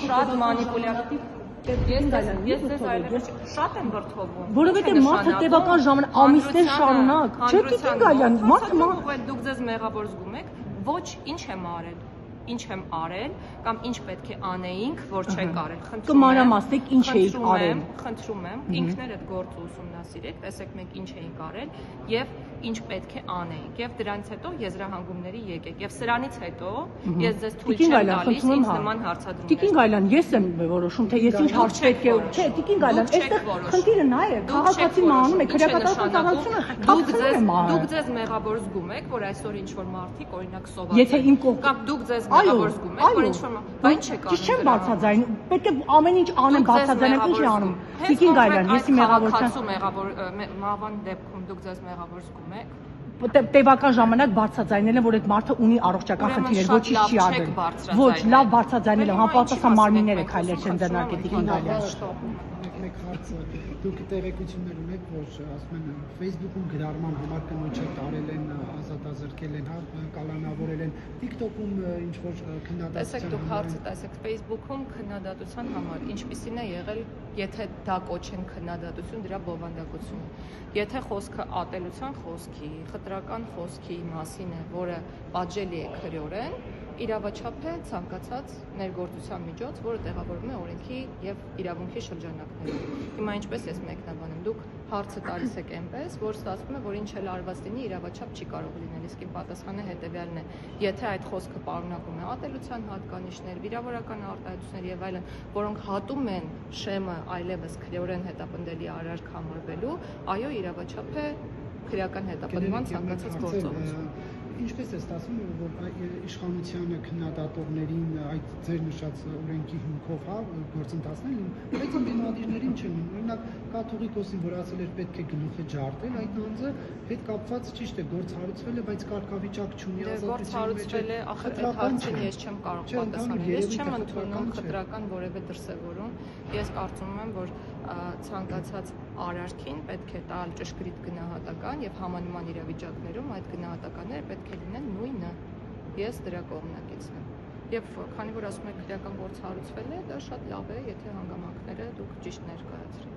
շատ մանիպուլյատիվ ես ձեզ այլևս շատ եմ վրդովում։ Որովհետև մարդը տևական ժամանակ ամիսներ շարունակ, չէ՞ Տիկին Գալյան, մարդը դուք ձեզ մեղավոր զգում եք, ոչ ինչ եմ արել կամ ինչ պետք է անեինք, որ չեք արել։ Կմանրամասնեք ինչ էիք արել։ Խնդրում եմ, ինքներդ գործը ուսումնասիրեք, տեսեք մենք ինչ էինք արել եւ ինչ պետք է անեինք եւ դրանից հետո եզրահանգումների եկեք եւ սրանից հետո ես ձեզ թույլ չեմ տալիս ինձ նման հարցադրումներ։ Տիկին Գալյան, ես եմ որոշում թե ես ինչ հարց պետք է, չէ, Տիկին Գալյան, այստեղ խնդիրը նա է, քաղաքացին անում է, քրեակատարական ծառայությունը դուք ձեզ մեղավոր զգում եք, որ այսօր ինչ որ մարդիկ օրինակ սոված եթե իմ կողմ կամ դուք ձեզ մեղավոր զգում եք, որ ինչ որ բան չեք անում։ Ճիշտ չեմ բարձրաձայն, պետք է ամեն ինչ անեմ բարձրաձայնեք ինչ անում։ Տիկին Գալյան, ես իմ մեղավորության դեպքում դուք ձեզ մեղավոր զգում եք։ Տևական ժամանակ բարձրաձայնել եմ, որ այդ մարդը ունի առողջական խնդիրներ, ոչինչ չի արվել։ Ոչ, լավ բարձրաձայնել եմ, համապատասխան մարմինները քայլեր չեն ձեռնարկել Տիկին Գալյան։ Մեկ հարց, դուք տեղեկություններ ունեք, որ ասում են Facebook-ում գրառման համար կնոջը տարել են, ազատազրկել են, կալանավորել են, TikTok-ում ինչ որ քննադատության։ Տեսեք, դուք հարցը տեսեք Facebook-ում քննադատության համար, ինչպիսին է եղել, եթե դա կոչեն քննադատություն, դրա բովանդակությունը։ Եթե խոսքը ատելության խոսքի, խտրական խոսքի մասին է, որը պատժելի է քրեորեն, իրավաչափ է ցանկացած ներգործության միջոց, որը տեղավորվում է օրենքի եւ իրավունքի շրջանակներում։ Հիմա ինչպես ես մեկնաբանեմ, դուք հարցը տալիս եք այնպես, որ ստացվում է, որ ինչ էլ արված լինի, իրավաչափ չի կարող լինել, իսկ իմ պատասխանը հետեւյալն է. եթե այդ խոսքը պարունակում է ատելության հատկանիշներ, վիրավորական արտահայտություններ եւ այլն, որոնք հատում են շեմը այլևս քրեորեն հետապնդելի արարք համարվելու, այո, իրավաչափ է քրեական հետապնդման ցանկացած գործողություն։ Ինչպես է ստացվում, որ իշխանության քննադատողներին այդ ձեր նշած օրենքի հիմքով գործընթացներ, բայց ընդդիմադիրներին չեն։ Օրինակ կաթողիկոսին, որ ասել էր պետք է գլուխը ջարդել, այդ անձը հետ կապված ճիշտ է, գործ հարուցվել է, բայց կարգավիճակ չունի, գործ հարուցվել է, ախր այդ հարցին ես չեմ կարող պատասխանել։ Ես չեմ ընդունում խտրական որևէ դրսևորում։ Ես կարծում եմ, որ ցանկացած արարքին պետք է տալ ճշգրիտ գնահատական եւ համանման իրավիճակներում այդ գնահատականները պետք է լինեն նույնը։ Ես դրա կողմնակիցն եմ։ Եվ քանի որ ասում եք քրեական գործ հարուցվել է, դա շատ լավ է, եթե հանգամանքները դուք ճիշտ ներկայացրեք։